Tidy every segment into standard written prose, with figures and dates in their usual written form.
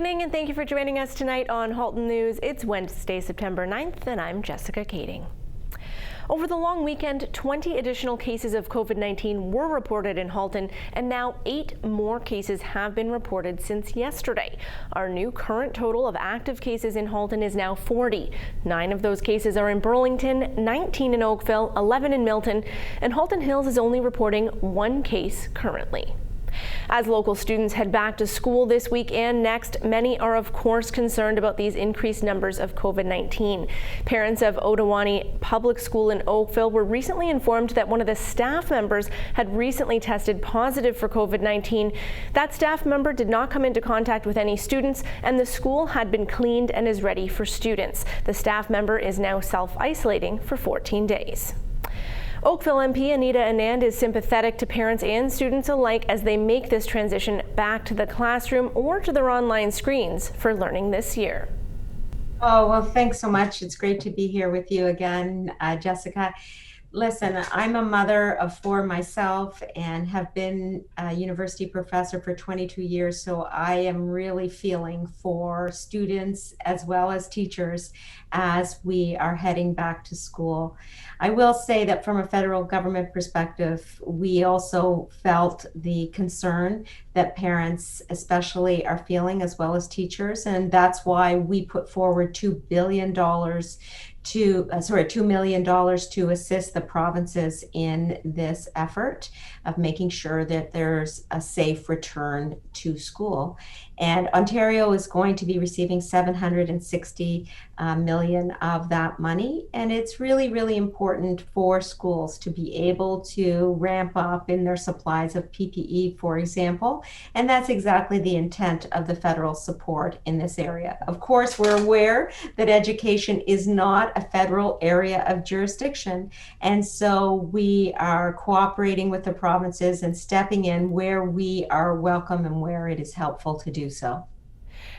morning and thank you for joining us tonight on Halton News. It's Wednesday, September 9th, and I'm Jessica Kading. Over the long weekend, 20 additional cases of COVID-19 were reported in Halton, and now 8 more cases have been reported since yesterday. Our new current total of active cases in Halton is now 40. 9 of those cases are in Burlington, 19 in Oakville, 11 in Milton, and Halton Hills is only reporting 1 case currently. As local students head back to school this week and next, many are of course concerned about these increased numbers of COVID-19. Parents of Ottawanni Public School in Oakville were recently informed that one of the staff members had recently tested positive for COVID-19. That staff member did not come into contact with any students, and the school had been cleaned and is ready for students. The staff member is now self-isolating for 14 days. Oakville MP Anita Anand is sympathetic to parents and students alike as they make this transition back to the classroom or to their online screens for learning this year. Oh, well, thanks so much. It's great to be here with you again, Jessica. Listen, I'm a mother of 4 myself and have been a university professor for 22 years, so I am really feeling for students as well as teachers as we are heading back to school. I will say that from a federal government perspective, we also felt the concern that parents especially are feeling, as well as teachers, and that's why we put forward $2 million to assist the provinces in this effort of making sure that there's a safe return to school. And Ontario is going to be receiving $760 million of that money. And it's really, really important for schools to be able to ramp up in their supplies of PPE, for example. And that's exactly the intent of the federal support in this area. Of course, we're aware that education is not a federal area of jurisdiction. And so we are cooperating with the provinces and stepping in where we are welcome and where it is helpful to do so.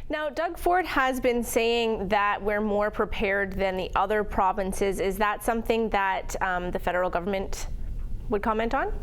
Now, Doug Ford has been saying that we're more prepared than the other provinces. Is that something that the federal government would comment on?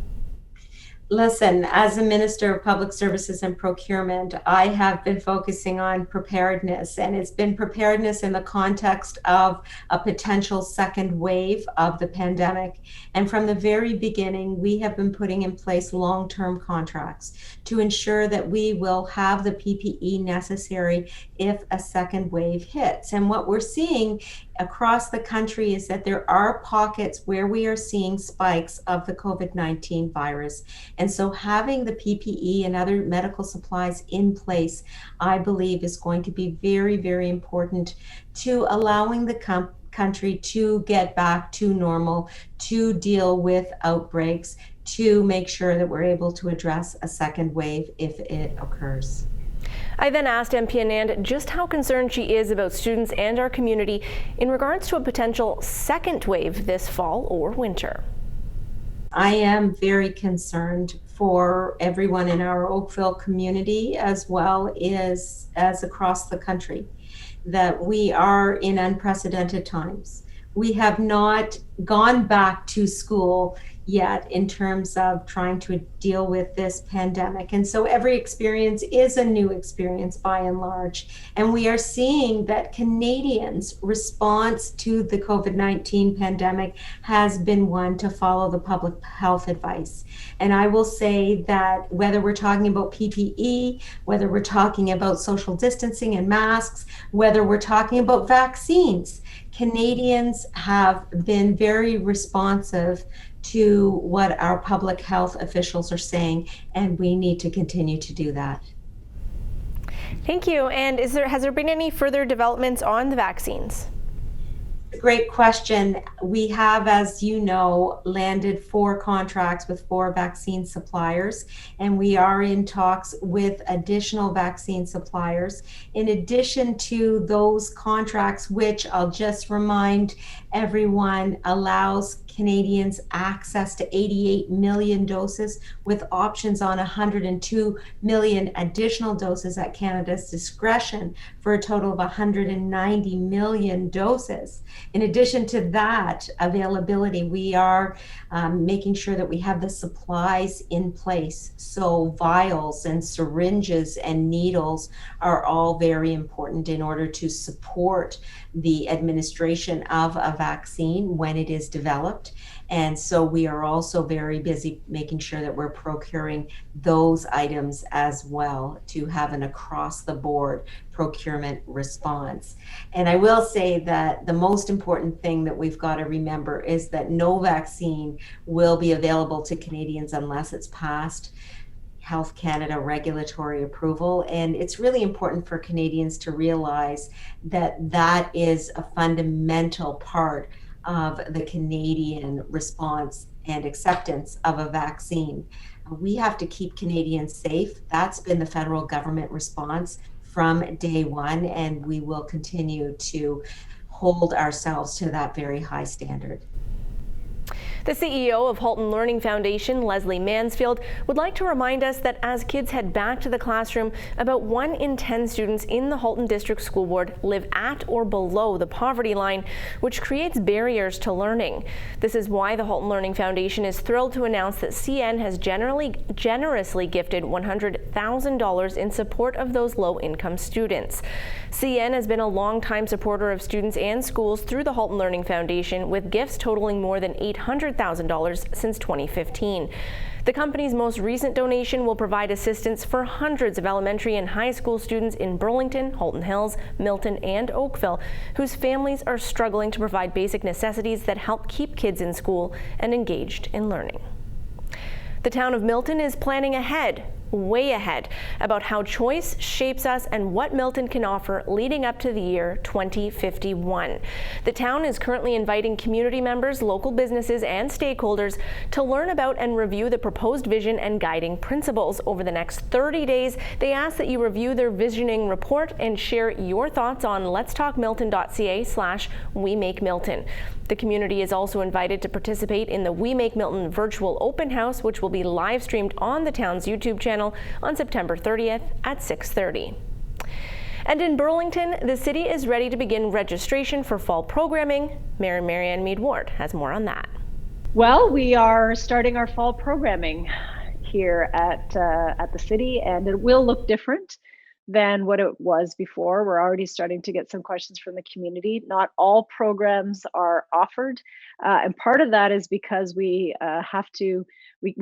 Listen, as a Minister of Public Services and Procurement, I have been focusing on preparedness, and it's been preparedness in the context of a potential second wave of the pandemic. And from the very beginning, we have been putting in place long-term contracts to ensure that we will have the PPE necessary if a second wave hits. And what we're seeing across the country is that there are pockets where we are seeing spikes of the COVID-19 virus. And so having the PPE and other medical supplies in place, I believe, is going to be very, very important to allowing the country to get back to normal, to deal with outbreaks, to make sure that we're able to address a second wave if it occurs. I then asked MP Anand just how concerned she is about students and our community in regards to a potential second wave this fall or winter. I am very concerned for everyone in our Oakville community, as well as across the country, that we are in unprecedented times. We have not gone back to school yet in terms of trying to deal with this pandemic. And so every experience is a new experience by and large. And we are seeing that Canadians' response to the COVID-19 pandemic has been one to follow the public health advice. And I will say that whether we're talking about PPE, whether we're talking about social distancing and masks, whether we're talking about vaccines, Canadians have been very responsive to what our public health officials are saying, and we need to continue to do that. Thank you. And has there been any further developments on the vaccines? Great question. We have, as you know, landed 4 contracts with 4 vaccine suppliers, and we are in talks with additional vaccine suppliers. In addition to those contracts, which I'll just remind everyone allows Canadians access to 88 million doses with options on 102 million additional doses at Canada's discretion for a total of 190 million doses. In addition to that availability, we are making sure that we have the supplies in place. So vials and syringes and needles are all very important in order to support the administration of a vaccine when it is developed. And so we are also very busy making sure that we're procuring those items as well to have an across the board procurement response. And I will say that the most important thing that we've got to remember is that no vaccine will be available to Canadians unless it's passed Health Canada regulatory approval. And it's really important for Canadians to realize that that is a fundamental part of the Canadian response and acceptance of a vaccine. We have to keep Canadians safe. That's been the federal government response from day one, and we will continue to hold ourselves to that very high standard. The CEO of Halton Learning Foundation, Leslie Mansfield, would like to remind us that as kids head back to the classroom, about 1 in 10 students in the Halton District School Board live at or below the poverty line, which creates barriers to learning. This is why the Halton Learning Foundation is thrilled to announce that CN has generously gifted $100,000 in support of those low-income students. CN has been a longtime supporter of students and schools through the Halton Learning Foundation, with gifts totaling more than $800,000 since 2015. The company's most recent donation will provide assistance for hundreds of elementary and high school students in Burlington, Halton Hills, Milton, and Oakville, whose families are struggling to provide basic necessities that help keep kids in school and engaged in learning. The town of Milton is planning ahead, way ahead, about how choice shapes us and what Milton can offer leading up to the year 2051. The town is currently inviting community members, local businesses, and stakeholders to learn about and review the proposed vision and guiding principles. Over the next 30 days, they ask that you review their visioning report and share your thoughts on letstalkmilton.ca/WeMakeMilton. The community is also invited to participate in the We Make Milton virtual open house, which will be live streamed on the town's YouTube channel on September 30th at 6:30. And in Burlington, the city is ready to begin registration for fall programming. Mayor Marianne Mead-Ward has more on that. Well, we are starting our fall programming here at the city, and it will look different than what it was before. We're already starting to get some questions from the community. Not all programs are offered, and part of that is because we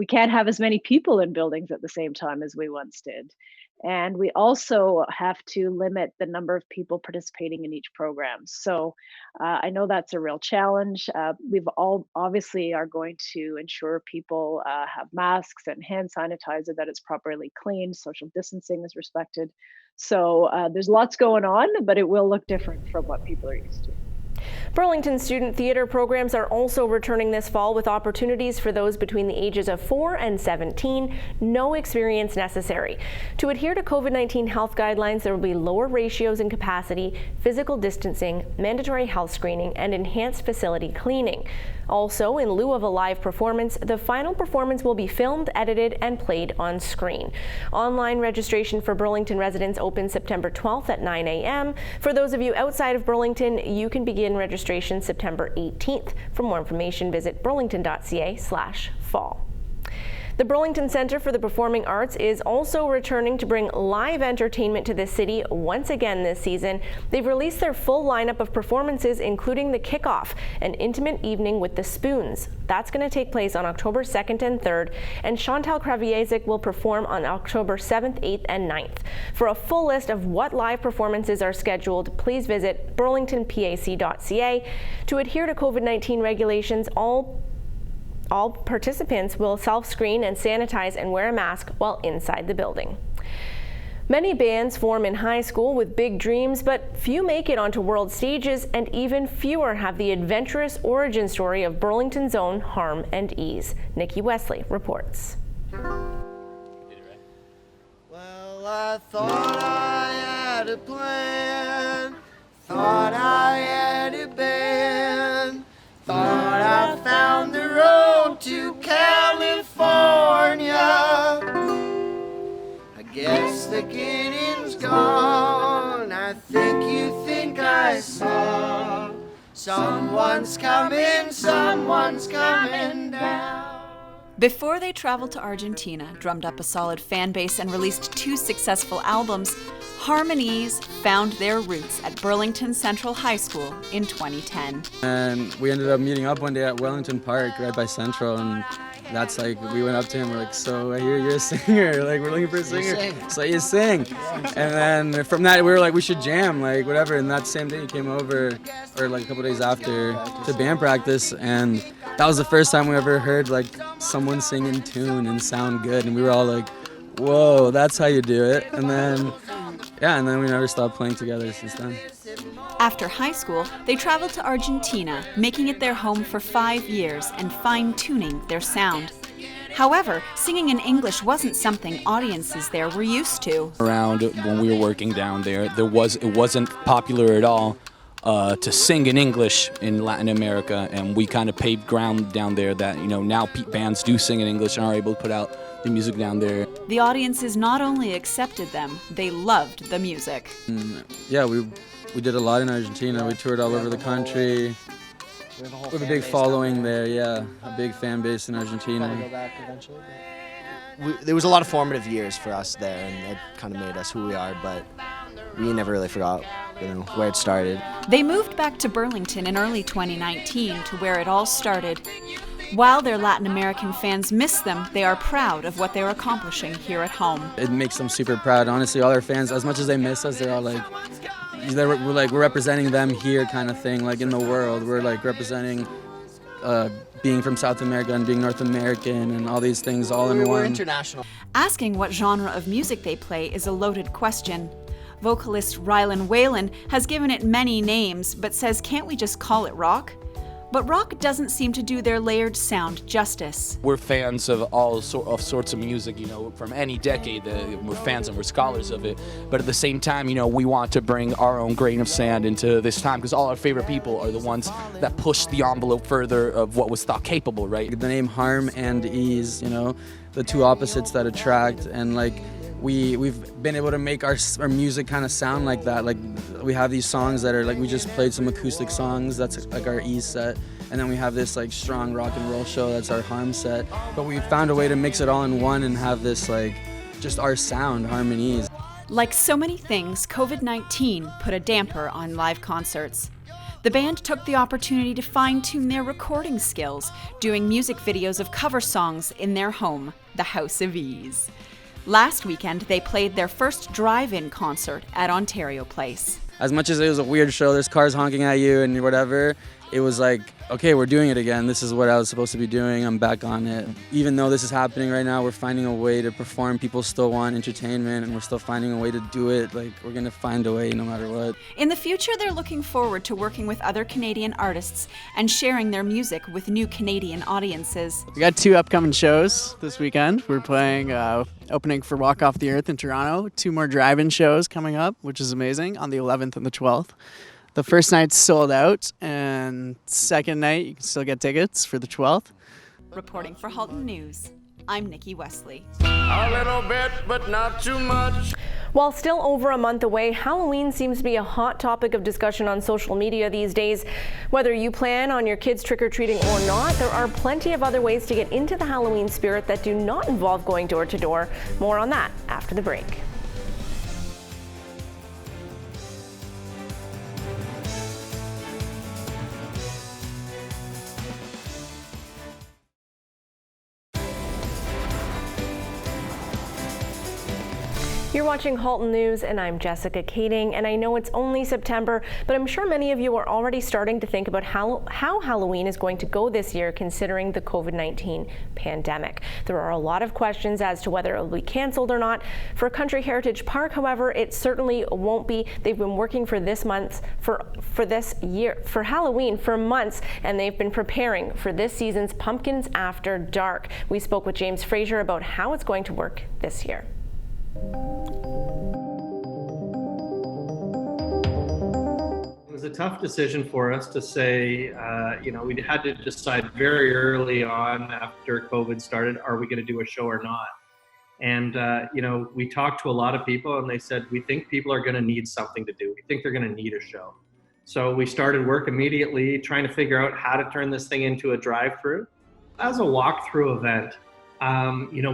can't have as many people in buildings at the same time as we once did. And we also have to limit the number of people participating in each program. So I know that's a real challenge. We've all obviously are going to ensure people have masks and hand sanitizer, that it's properly cleaned, social distancing is respected. So there's lots going on, but it will look different from what people are used to. Burlington student theater programs are also returning this fall with opportunities for those between the ages of 4 and 17, no experience necessary. To adhere to COVID-19 health guidelines, there will be lower ratios in capacity, physical distancing, mandatory health screening, and enhanced facility cleaning. Also, in lieu of a live performance, the final performance will be filmed, edited, and played on screen. Online registration for Burlington residents opens September 12th at 9 a.m. For those of you outside of Burlington, you can begin registration September 18th. For more information, visit burlington.ca/fall. The Burlington Centre for the Performing Arts is also returning to bring live entertainment to the city once again this season. They've released their full lineup of performances, including the Kickoff, an intimate evening with the Spoons. That's going to take place on October 2nd and 3rd, and Chantal Kraviezik will perform on October 7th, 8th, and 9th. For a full list of what live performances are scheduled, please visit burlingtonpac.ca. To adhere to COVID-19 regulations, all participants will self-screen and sanitize and wear a mask while inside the building. Many bands form in high school with big dreams, but few make it onto world stages, and even fewer have the adventurous origin story of Burlington's own Harm and Ease. Nikki Wesley reports. Well, I thought I had a plan, thought I had a band, thought I found think you think I saw someone's coming down. Before they traveled to Argentina, drummed up a solid fan base, and released 2 successful albums, Harmonies found their roots at Burlington Central High School in 2010. And we ended up meeting up one day at Wellington Park, right by Central, and that's like, we went up to him, we're like, so I hear you're a singer, like we're looking for a singer, so you sing. And then from that we were like, we should jam, like whatever, and that same day he came over, or like a couple days after, to band practice, and that was the first time we ever heard like someone sing in tune and sound good, and we were all like, whoa, that's how you do it. And then, yeah, and then we never stopped playing together since then. After high school, they traveled to Argentina, making it their home for 5 years and fine-tuning their sound. However, singing in English wasn't something audiences there were used to. Around when we were working down there, it wasn't popular at all to sing in English in Latin America, and we kind of paved ground down there that, you know, now bands do sing in English and are able to put out the music down there. The audiences not only accepted them, they loved the music. Yeah, we did a lot in Argentina. We toured all over the country. We have a big following there, yeah, a big fan base in Argentina. There was a lot of formative years for us there, and it kind of made us who we are, but we never really forgot, where it started. They moved back to Burlington in early 2019 to where it all started. While their Latin American fans miss them, they are proud of what they're accomplishing here at home. It makes them super proud. Honestly, all our fans, as much as they miss us, they're all like, we're representing them here kind of thing, like in the world. We're like representing being from South America and being North American and all these things all in one. We're international. Asking what genre of music they play is a loaded question. Vocalist Rylan Whalen has given it many names, but says, can't we just call it rock? But rock doesn't seem to do their layered sound justice. We're fans of all sorts of music, you know, from any decade. We're fans and we're scholars of it. But at the same time, you know, we want to bring our own grain of sand into this time, because all our favorite people are the ones that push the envelope further of what was thought capable, right? The name harm and ease, you know, the two opposites that attract, and like we've been able to make our music kind of sound like that. Like we have these songs that are like, we just played some acoustic songs, that's like our ease set, and then we have this like strong rock and roll show, that's our harm set. But we found a way to mix it all in one and have this like just our sound, harmonies. Like so many things, COVID-19 put a damper on live concerts. The band took the opportunity to fine-tune their recording skills, doing music videos of cover songs in their home, the House of Ease. Last weekend, they played their first drive-in concert at Ontario Place. As much as it was a weird show, there's cars honking at you and whatever, it was like, okay, we're doing it again. This is what I was supposed to be doing. I'm back on it. Even though this is happening right now, we're finding a way to perform. People still want entertainment, and we're still finding a way to do it. Like, we're going to find a way no matter what. In the future, they're looking forward to working with other Canadian artists and sharing their music with new Canadian audiences. We got 2 upcoming shows this weekend. We're playing opening for Walk Off the Earth in Toronto. 2 more drive-in shows coming up, which is amazing, on the 11th and the 12th. The first night's sold out, and second night you can still get tickets for the 12th. Reporting for Halton News, I'm Nikki Wesley. A little bit, but not too much. While still over a month away, Halloween seems to be a hot topic of discussion on social media these days. Whether you plan on your kids trick-or-treating or not, there are plenty of other ways to get into the Halloween spirit that do not involve going door to door. More on that after the break. You're watching Halton News, and I'm Jessica Kading, and I know it's only September, but I'm sure many of you are already starting to think about how Halloween is going to go this year, considering the COVID-19 pandemic. There are a lot of questions as to whether it will be canceled or not. For Country Heritage Park, however, it certainly won't be. They've been working for this Halloween for months, and they've been preparing for this season's Pumpkins After Dark. We spoke with James Fraser about how it's going to work this year. It was a tough decision for us to say, we had to decide very early on after COVID started, are we going to do a show or not? And, we talked to a lot of people and they said, we think people are going to need something to do. We think they're going to need a show. So we started work immediately trying to figure out how to turn this thing into a drive-through. As a walkthrough event,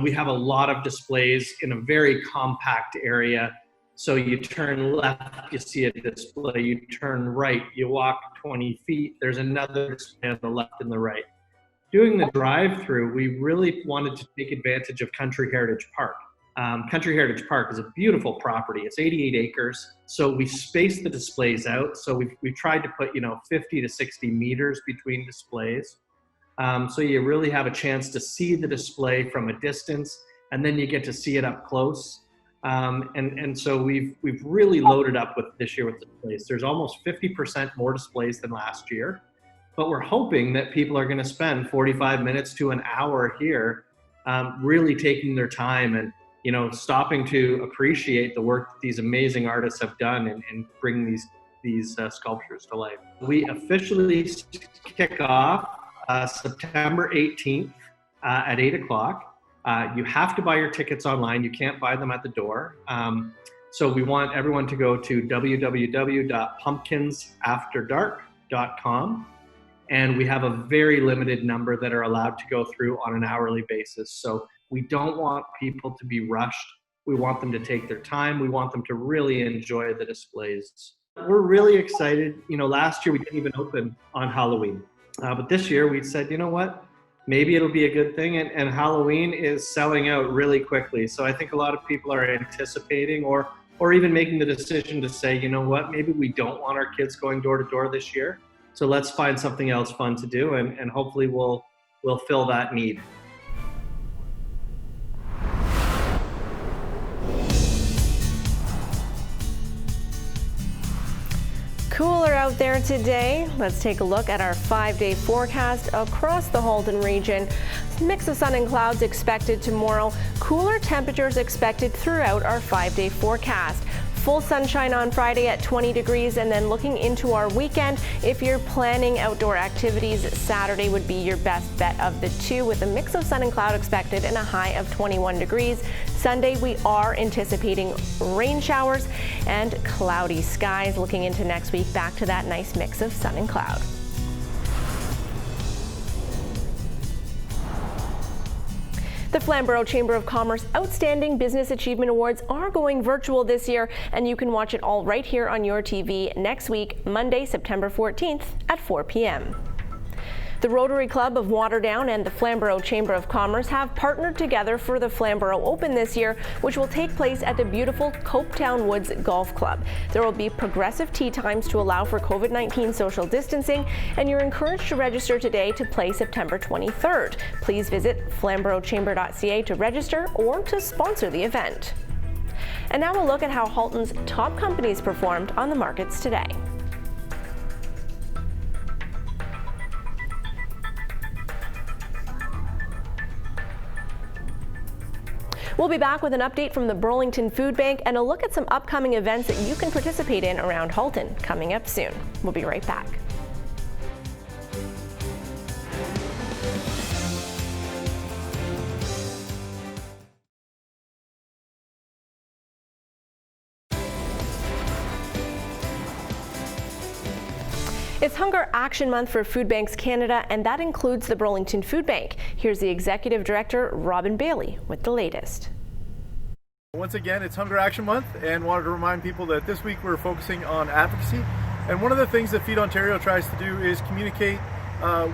we have a lot of displays in a very compact area. So you turn left, you see a display. You turn right, you walk 20 feet. There's another display on the left and the right. Doing the drive-through, we really wanted to take advantage of Country Heritage Park. Country Heritage Park is a beautiful property. It's 88 acres. So we spaced the displays out. So we've tried to put, 50 to 60 meters between displays. So you really have a chance to see the display from a distance, and then you get to see it up close. And so we've really loaded up with this year with displays. There's almost 50% more displays than last year, but we're hoping that people are going to spend 45 minutes to an hour here, really taking their time and stopping to appreciate the work that these amazing artists have done and bring these sculptures to life. We officially kick off September 18th at 8 o'clock. You have to buy your tickets online. You can't buy them at the door. So we want everyone to go to www.pumpkinsafterdark.com. And we have a very limited number that are allowed to go through on an hourly basis. So we don't want people to be rushed. We want them to take their time. We want them to really enjoy the displays. We're really excited. Last year we didn't even open on Halloween. But this year we said, you know what? Maybe it'll be a good thing. And Halloween is selling out really quickly. So I think a lot of people are anticipating or even making the decision to say, you know what? Maybe we don't want our kids going door to door this year. So let's find something else fun to do, and hopefully we'll fill that need. Cooler out there today. Let's take a look at our 5-day forecast across the Halton region. Mix of sun and clouds expected tomorrow. Cooler temperatures expected throughout our 5-day forecast. Full sunshine on Friday at 20 degrees, and then looking into our weekend, if you're planning outdoor activities, Saturday would be your best bet of the two, with a mix of sun and cloud expected and a high of 21 degrees. Sunday, we are anticipating rain showers and cloudy skies. Looking into next week, back to that nice mix of sun and cloud. The Flamborough Chamber of Commerce Outstanding Business Achievement Awards are going virtual this year, and you can watch it all right here on YourTV next week, Monday, September 14th at 4 p.m. The Rotary Club of Waterdown and the Flamborough Chamber of Commerce have partnered together for the Flamborough Open this year, which will take place at the beautiful Copetown Woods Golf Club. There will be progressive tee times to allow for COVID-19 social distancing, and you're encouraged to register today to play September 23rd. Please visit flamboroughchamber.ca to register or to sponsor the event. And now we'll look at how Halton's top companies performed on the markets today. We'll be back with an update from the Burlington Food Bank and a look at some upcoming events that you can participate in around Halton coming up soon. We'll be right back. It's Hunger Action Month for Food Banks Canada, and that includes the Burlington Food Bank. Here's the Executive Director, Robin Bailey, with the latest. Once again, it's Hunger Action Month, and wanted to remind people that this week we're focusing on advocacy. And one of the things that Feed Ontario tries to do is communicate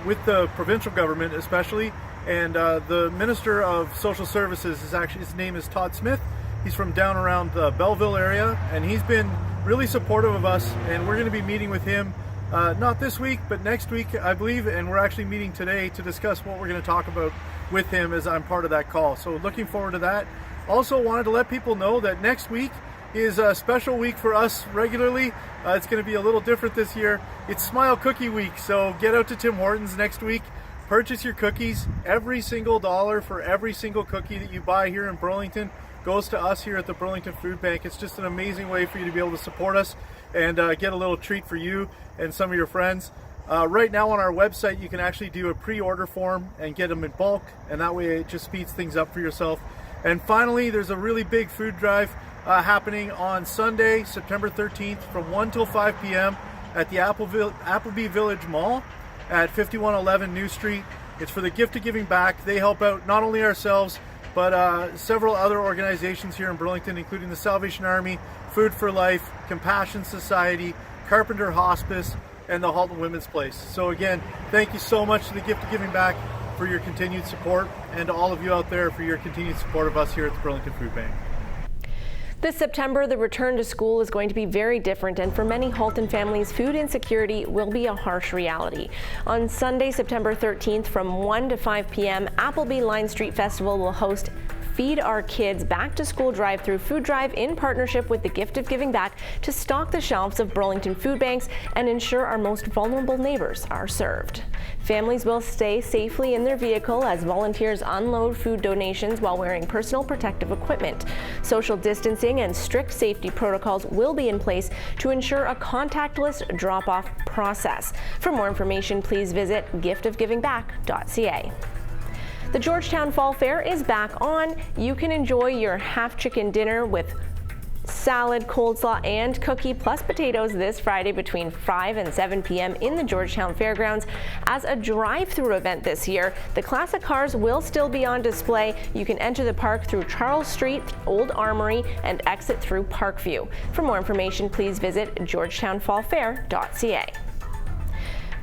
with the provincial government especially. And the Minister of Social Services is actually, his name is Todd Smith. He's from down around the Belleville area, and he's been really supportive of us, and we're going to be meeting with him not this week, but next week, I believe, and we're actually meeting today to discuss what we're going to talk about with him as I'm part of that call. So looking forward to that. Also wanted to let people know that next week is a special week for us regularly. It's going to be a little different this year. It's Smile Cookie Week, so get out to Tim Hortons next week, purchase your cookies. Every single dollar for every single cookie that you buy here in Burlington goes to us here at the Burlington Food Bank. It's just an amazing way for you to be able to support us and get a little treat for you and some of your friends. Right now on our website, you can actually do a pre-order form and get them in bulk, and that way it just speeds things up for yourself. And finally, there's a really big food drive happening on Sunday, September 13th from 1 till 5 p.m. at the Appleby Village Mall at 5111 New Street. It's for the Gift of Giving Back. They help out not only ourselves, but several other organizations here in Burlington, including the Salvation Army, Food for Life, Compassion Society, Carpenter Hospice, and the Halton Women's Place. So again, thank you so much to the Gift of Giving Back for your continued support, and to all of you out there for your continued support of us here at the Burlington Food Bank. This September, the return to school is going to be very different, and for many Halton families, food insecurity will be a harsh reality. On Sunday, September 13th from 1 to 5 p.m., Appleby Line Street Festival will host Feed Our Kids Back to School drive-through food drive in partnership with the Gift of Giving Back to stock the shelves of Burlington food banks and ensure our most vulnerable neighbors are served. Families will stay safely in their vehicle as volunteers unload food donations while wearing personal protective equipment. Social distancing and strict safety protocols will be in place to ensure a contactless drop-off process. For more information, please visit giftofgivingback.ca. The Georgetown Fall Fair is back on. You can enjoy your half-chicken dinner with salad, coleslaw, and cookie plus potatoes this Friday between 5 and 7 p.m. in the Georgetown Fairgrounds as a drive-through event this year. The classic cars will still be on display. You can enter the park through Charles Street, Old Armory, and exit through Parkview. For more information, please visit georgetownfallfair.ca.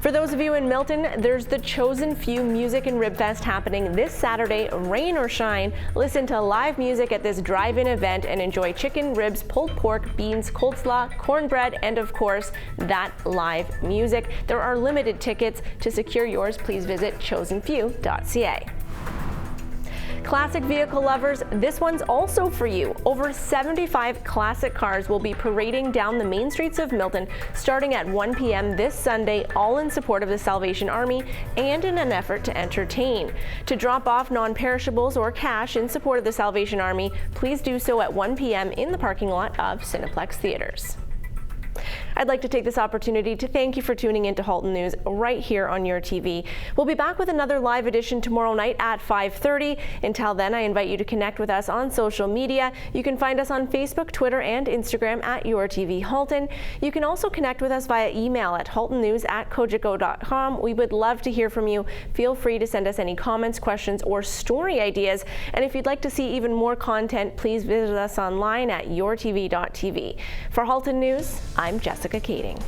For those of you in Milton, there's the Chosen Few Music and Rib Fest happening this Saturday, rain or shine. Listen to live music at this drive-in event and enjoy chicken, ribs, pulled pork, beans, coleslaw, cornbread, and of course, that live music. There are limited tickets. To secure yours, please visit chosenfew.ca. Classic vehicle lovers, this one's also for you. Over 75 classic cars will be parading down the main streets of Milton starting at 1 p.m. this Sunday, all in support of the Salvation Army and in an effort to entertain. To drop off non-perishables or cash in support of the Salvation Army, please do so at 1 p.m. in the parking lot of Cineplex Theaters. I'd like to take this opportunity to thank you for tuning into Halton News right here on YourTV. We'll be back with another live edition tomorrow night at 5:30. Until then, I invite you to connect with us on social media. You can find us on Facebook, Twitter, and Instagram at YourTV Halton. You can also connect with us via email at haltonnews@cogeco.com. We would love to hear from you. Feel free to send us any comments, questions, or story ideas. And if you'd like to see even more content, please visit us online at yourtv.tv. For Halton News, I'm Jessica Kading.